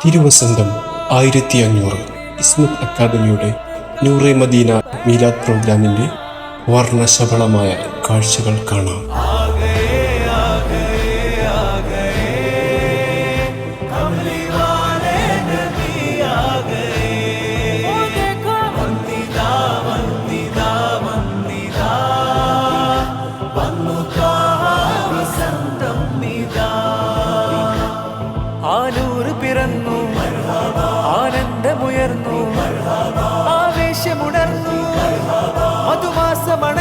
തിരുവസന്തം 1500 ഇസ്മത്ത് അക്കാദമിയുടെ നൂറെ മദീന മീലാദ് പ്രോഗ്രാമിൻ്റെ വർണ്ണശബളമായ കാഴ്ചകൾ കാണാം. ആനൂറ് പിറന്നു, ആനന്ദമുയർന്നു, ആവേശമുണർന്നു, മധുമാസമണ